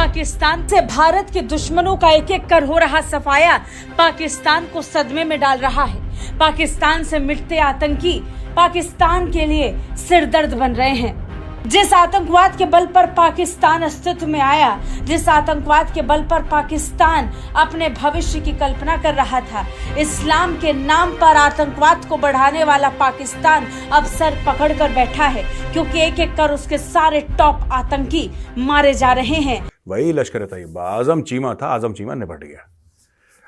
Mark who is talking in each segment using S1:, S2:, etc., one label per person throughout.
S1: पाकिस्तान से भारत के दुश्मनों का एक एक कर हो रहा सफाया पाकिस्तान को सदमे में डाल रहा है। पाकिस्तान से मिटते आतंकी पाकिस्तान के लिए सिरदर्द बन रहे हैं। जिस आतंकवाद के बल पर पाकिस्तान अस्तित्व में आया, जिस आतंकवाद के बल पर पाकिस्तान अपने भविष्य की कल्पना कर रहा था, इस्लाम के नाम पर आतंकवाद को बढ़ाने वाला पाकिस्तान अब सर पकड़ कर बैठा है, क्योंकि एक एक कर उसके सारे टॉप आतंकी मारे जा रहे हैं।
S2: वही लश्कर तैयबा आजम चीमा था, आजम चीमा निपट गया।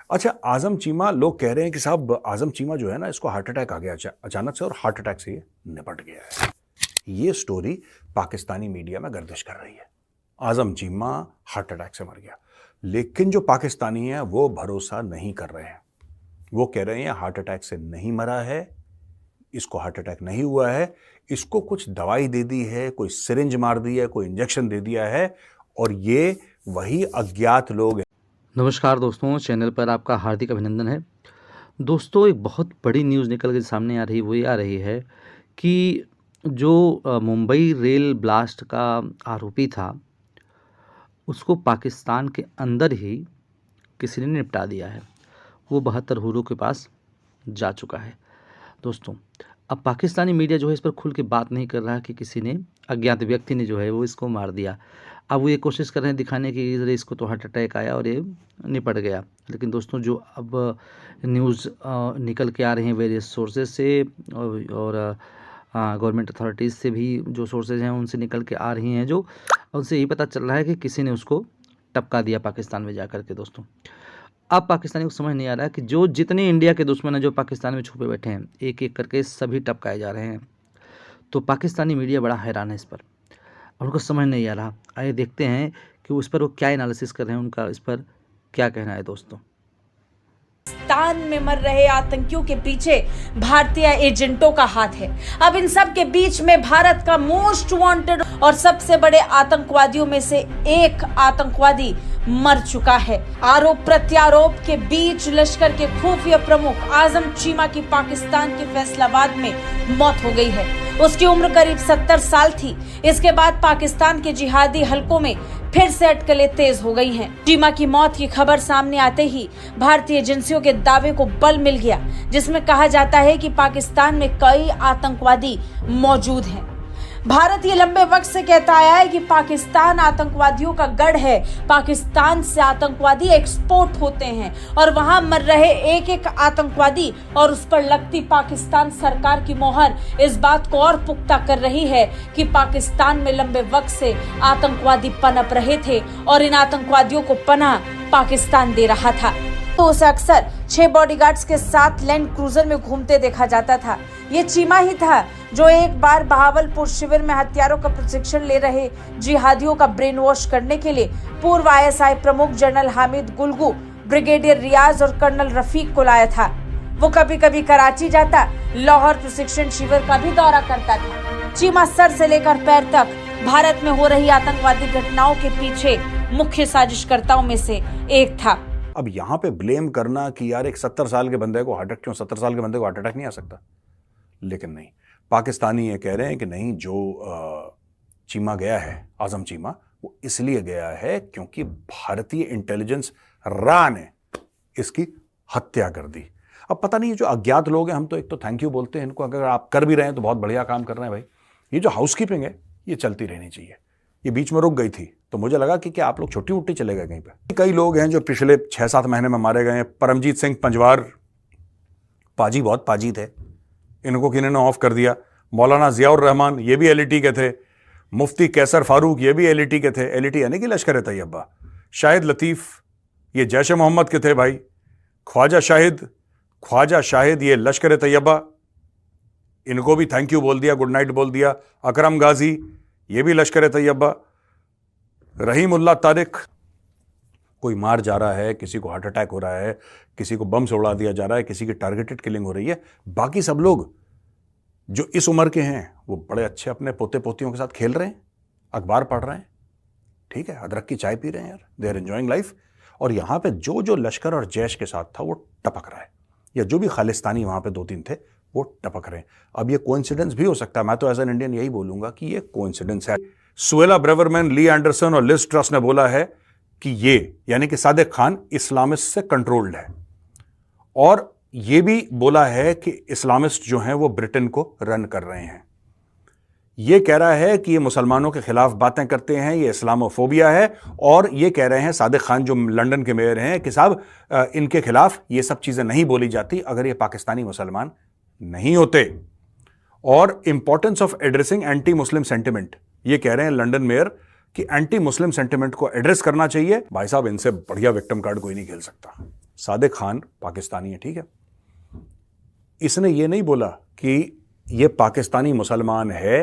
S2: अच्छा, आजम चीमा, लोग कह रहे हैं कि साहब आजम चीमा जो है ना, इसको हार्ट अटैक आ गया अचानक से और हार्ट अटैक से ये निपट गया है। ये स्टोरी पाकिस्तानी मीडिया में गर्दिश कर रही है। आजम चीमा हार्ट अटैक से मर गया, लेकिन जो पाकिस्तानी हैं वो भरोसा नहीं कर रहे हैं। वो कह रहे हैं हार्ट अटैक से नहीं मरा है, इसको हार्ट अटैक नहीं हुआ है, इसको कुछ दवाई दे दी है, कोई सिरिंज मार दी है, कोई इंजेक्शन दे दिया है, और ये वही अज्ञात लोग हैं।
S3: नमस्कार दोस्तों, चैनल पर आपका हार्दिक अभिनंदन है। दोस्तों, एक बहुत बड़ी न्यूज़ निकल के सामने आ रही है कि जो मुंबई रेल ब्लास्ट का आरोपी था, उसको पाकिस्तान के अंदर ही किसी ने निपटा दिया है। वो 72 हुरों के पास जा चुका है। दोस्तों, अब पाकिस्तानी मीडिया जो है इस पर खुल के बात नहीं कर रहा कि किसी ने, अज्ञात व्यक्ति ने जो है वो इसको मार दिया। अब वो ये कोशिश कर रहे हैं दिखाने की इसको तो हार्ट अटैक आया और ये निपट गया। लेकिन दोस्तों, जो अब न्यूज़ निकल के आ रही हैं वेरियस सोर्सेज से और गवर्नमेंट अथॉरिटीज़ से भी जो सोर्सेज हैं उनसे निकल के आ रही हैं, जो उनसे यही पता चल रहा है कि किसी ने उसको टपका दिया पाकिस्तान में जाकर के। दोस्तों, अब पाकिस्तानी को समझ नहीं आ रहा है कि जो जितने इंडिया के दुश्मन हैं जो पाकिस्तान में छुपे बैठे हैं, एक एक करके सभी टपकाए जा रहे हैं। तो पाकिस्तानी मीडिया बड़ा हैरान है इस पर, और उनको समझ नहीं आ रहा। आइए देखते हैं कि उस पर वो क्या एनालिसिस कर रहे हैं, उनका इस पर क्या कहना है। दोस्तों,
S1: पाकिस्तान में मर रहे आतंकियों के पीछे भारतीय एजेंटों का हाथ है। अब इन सब के बीच में भारत का मोस्ट वांटेड और सबसे बड़े आतंकवादियों में से एक आतंकवादी मर चुका है। आरोप प्रत्यारोप के बीच लश्कर के खुफिया प्रमुख आजम चीमा की पाकिस्तान के फैसलाबाद में मौत हो गई है। उसकी उम्र करीब 70 साल थी। इसके बाद पाकिस्तान के जिहादी हलकों में फिर से अटकलें तेज हो गई हैं। चीमा की मौत की खबर सामने आते ही भारतीय एजेंसियों के दावे को बल मिल गया, जिसमें कहा जाता है कि पाकिस्तान में कई आतंकवादी मौजूद हैं। भारत ये लंबे वक्त से कहता आया है कि पाकिस्तान आतंकवादियों का गढ़ है। पाकिस्तान से आतंकवादी एक्सपोर्ट होते हैं और वहां मर रहे एक एक आतंकवादी और उस पर लगती पाकिस्तान सरकार की मोहर इस बात को और पुख्ता कर रही है कि पाकिस्तान में लंबे वक्त से आतंकवादी पनप रहे थे और इन आतंकवादियों को पनाह पाकिस्तान दे रहा था। तो उसे अक्सर 6 बॉडीगार्ड्स के साथ लैंड क्रूजर में घूमते देखा जाता था। ये चीमा ही था जो एक बार बहावलपुर शिविर में हथियारों का प्रशिक्षण ले रहे जिहादियों का ब्रेन वॉश करने के लिए पूर्व ISI प्रमुख जनरल हामिद गुलगू, ब्रिगेडियर रियाज और कर्नल रफीक को लाया था। वो कभी कभी कराची जाता, लाहौर प्रशिक्षण शिविर का भी दौरा करता था। चीमा सर से लेकर पैर तक भारत में हो रही आतंकवादी घटनाओं के पीछे मुख्य साजिशकर्ताओं में से एक था।
S2: अब यहां पे ब्लेम करना कि यार एक 70 साल के बंदे को हार्ट अटैक, क्यों 70 साल के बंदे को हार्ट अटैक नहीं आ सकता? लेकिन नहीं, पाकिस्तानी ये कह रहे हैं कि नहीं, जो चीमा गया है, आजम चीमा, वो इसलिए गया है क्योंकि भारतीय इंटेलिजेंस रा ने इसकी हत्या कर दी। अब पता नहीं, जो अज्ञात लोग हैं, हम तो एक तो थैंक यू बोलते हैं इनको, अगर आप कर भी रहे हैं तो बहुत बढ़िया काम कर रहे हैं भाई। ये जो हाउसकीपिंग है ये चलती रहनी चाहिए। ये बीच में रुक गई थी तो मुझे लगा कि क्या आप लोग छोटी उट्टी चले गए कहीं पे। कई लोग हैं जो पिछले 6-7 महीने में मारे गए हैं। परमजीत सिंह पंजवार पाजी, बहुत पाजी थे, इनको किन्होंने ऑफ कर दिया। मौलाना जियाउर रहमान, ये भी LET के थे। मुफ्ती कैसर फारूक, ये भी LET के थे। LET यानी कि लश्कर तैयबा। शाहिद लतीफ़, ये जैश मोहम्मद के थे भाई। ख्वाजा शाहिद, ये लश्कर तैयबा, इनको भी थैंक यू बोल दिया, गुड नाइट बोल दिया। अकरम गाजी, ये भी लश्कर तैयबा। रहीमुल्लाह तारिक, कोई मार जा रहा है, किसी को हार्ट अटैक हो रहा है, किसी को बम से उड़ा दिया जा रहा है, किसी की टारगेटेड किलिंग हो रही है। बाकी सब लोग जो इस उम्र के हैं वो बड़े अच्छे अपने पोते पोतियों के साथ खेल रहे हैं, अखबार पढ़ रहे हैं, ठीक है, अदरक की चाय पी रहे हैं यार, दे आर एंजॉइंग लाइफ। और यहाँ पे जो जो लश्कर और जैश के साथ था वो टपक रहा है, या जो भी खालिस्तानी वहाँ पे 2-3 थे वो टपक रहे हैं। अब ये कोइंसिडेंस भी हो सकता है, मैं तो एज एन इंडियन यही बोलूंगा कि ये कोइंसिडेंस है। सुएला ब्रेवरमैन, ली एंडरसन और लिज ट्रस ने बोला है कि ये यानी कि सादिक खान इस्लामिस्ट से कंट्रोल्ड है, और ये भी बोला है कि इस्लामिस्ट जो हैं वो ब्रिटेन को रन कर रहे हैं। ये कह रहा है कि ये मुसलमानों के खिलाफ बातें करते हैं, ये इस्लामोफोबिया है, और ये कह रहे हैं सादिक खान जो लंदन के मेयर हैं कि साहब इनके खिलाफ ये सब चीजें नहीं बोली जाती अगर ये पाकिस्तानी मुसलमान नहीं होते। और importance of addressing anti Muslim sentiment, ये कह रहे हैं लंदन मेयर कि एंटी मुस्लिम सेंटिमेंट को एड्रेस करना चाहिए। भाई साहब इनसे बढ़िया विक्टिम कार्ड कोई नहीं खेल सकता। सादिक खान पाकिस्तानी है, ठीक है, इसने ये नहीं बोला कि ये पाकिस्तानी मुसलमान है,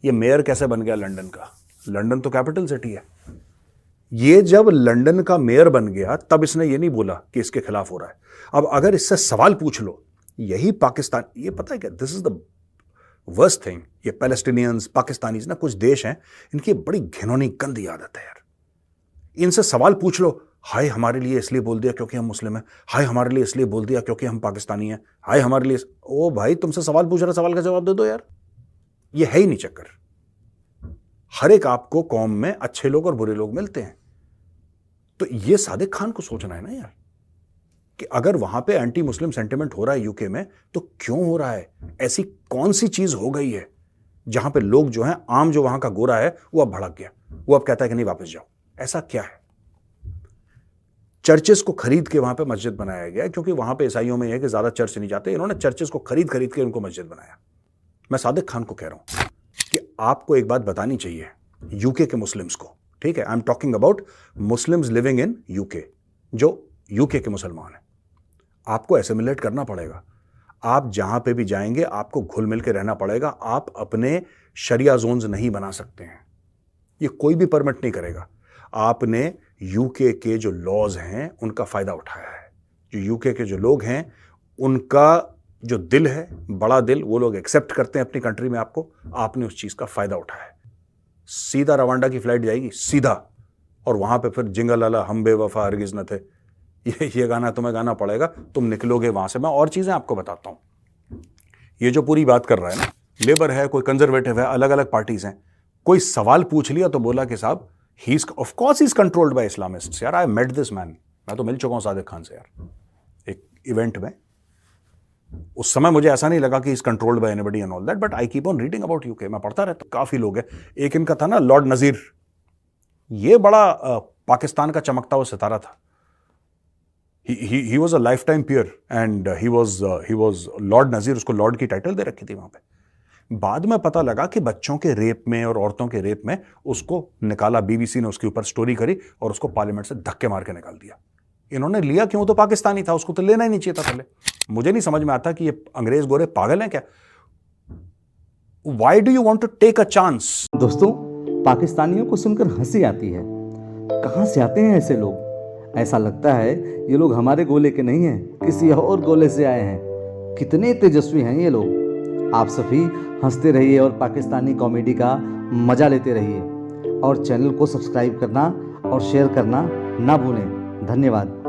S2: ये मेयर कैसे बन गया लंदन का? लंदन तो कैपिटल सिटी है। ये जब लंदन का मेयर बन गया तब इसने ये नहीं बोला कि इसके खिलाफ हो रहा है। अब अगर इससे सवाल पूछ लो, यही पाकिस्तान, ये पता है क्या, this is the worst thing, ये पैलेस्टीनियंस पाकिस्तानीज ना, कुछ देश हैं इनकी बड़ी घिनौनी गंदी आदत है यार। इनसे सवाल पूछ लो, हाय हमारे लिए इसलिए बोल दिया क्योंकि हम मुस्लिम हैं, हाय हमारे लिए इसलिए बोल दिया क्योंकि हम पाकिस्तानी हैं, हाय हमारे लिए। ओ भाई तुमसे सवाल पूछ रहा, सवाल का जवाब दे दो यार। ये है ही नहीं चक्कर। हर एक आपको कौम में अच्छे लोग और बुरे लोग मिलते हैं। तो ये सादिक खान को सोचना है ना यार कि अगर वहां पे एंटी मुस्लिम सेंटिमेंट हो रहा है यूके में, तो क्यों हो रहा है? ऐसी कौन सी चीज हो गई है जहां पे लोग जो हैं, आम जो वहां का गोरा है वो अब भड़क गया, वो अब कहता है कि नहीं वापस जाओ। ऐसा क्या है? चर्चेस को खरीद के वहां पे मस्जिद बनाया गया, क्योंकि वहां पे ईसाइयों में यह है कि ज्यादा चर्च नहीं जाते, इन्होंने चर्चेस को खरीद के उनको मस्जिद बनाया। मैं सादिक खान को कह रहा हूं कि आपको एक बात बतानी चाहिए यूके के मुस्लिम्स को, ठीक है, I am talking about Muslims living in UK, जो यूके के मुसलमान हैं। आपको एसिमिलेट करना पड़ेगा। आप जहां पे भी जाएंगे आपको घुल मिल के रहना पड़ेगा। आप अपने शरिया जोन्स नहीं बना सकते हैं, ये कोई भी परमिट नहीं करेगा। आपने यूके के जो लॉज हैं उनका फायदा उठाया है। जो यूके के जो लोग हैं उनका जो दिल है, बड़ा दिल, वो लोग एक्सेप्ट करते हैं अपनी कंट्री में आपको, आपने उस चीज का फायदा उठाया है। सीधा रवांडा की फ्लाइट जाएगी सीधा, और वहां पे फिर जिंगलाला हम बेवफा हरगिज न थे, ये गाना तुम्हें गाना पड़ेगा, तुम निकलोगे वहां से। मैं और चीजें आपको बताता हूं। ये जो पूरी बात कर रहा है ना, लेबर है, कोई कंजर्वेटिव है, अलग अलग पार्टीज हैं, कोई सवाल पूछ लिया तो बोला कि साहब he is of course he is controlled by Islamists. यार आई मेट दिस मैन, मैं तो मिल चुका हूं सादिक खान से यार एक इवेंट में। उस समय मुझे ऐसा नहीं लगा कि is controlled bye anybody and all that, but I keep on reading about UK. मैं पढ़ता रहता, काफी लोग हैं। एक इनका था ना लॉर्ड नजीर, ये बड़ा पाकिस्तान का चमकता हुआ सितारा था। he was a lifetime peer and he was Lord Nazir, उसको लॉर्ड की टाइटल दे रखी थी वहां पे। बाद में पता लगा कि बच्चों के रेप में और औरतों के रेप में उसको निकाला, बीबीसी ने उसके ऊपर स्टोरी करी और उसको पार्लियामेंट से धक्के मार के निकाल दिया। इन्होंने लिया क्यों? तो पाकिस्तानी था, उसको तो लेना ही नहीं चाहिए था पहले। मुझे नहीं समझ में आता कि ये अंग्रेज गोरे पागल हैं क्या? Why do you want to take a chance?
S3: दोस्तों, पाकिस्तानियों को सुनकर हंसी आती है। कहाँ से आते हैं ऐसे लोग? ऐसा लगता है ये लोग हमारे गोले के नहीं हैं, किसी और गोले से आए हैं। कितने तेजस्वी हैं ये लोग। आप सभी हंसते रहिए और पाकिस्तानी कॉमेडी का मजा लेते रहिए, और चैनल को सब्सक्राइब करना और शेयर करना ना भूलें। धन्यवाद।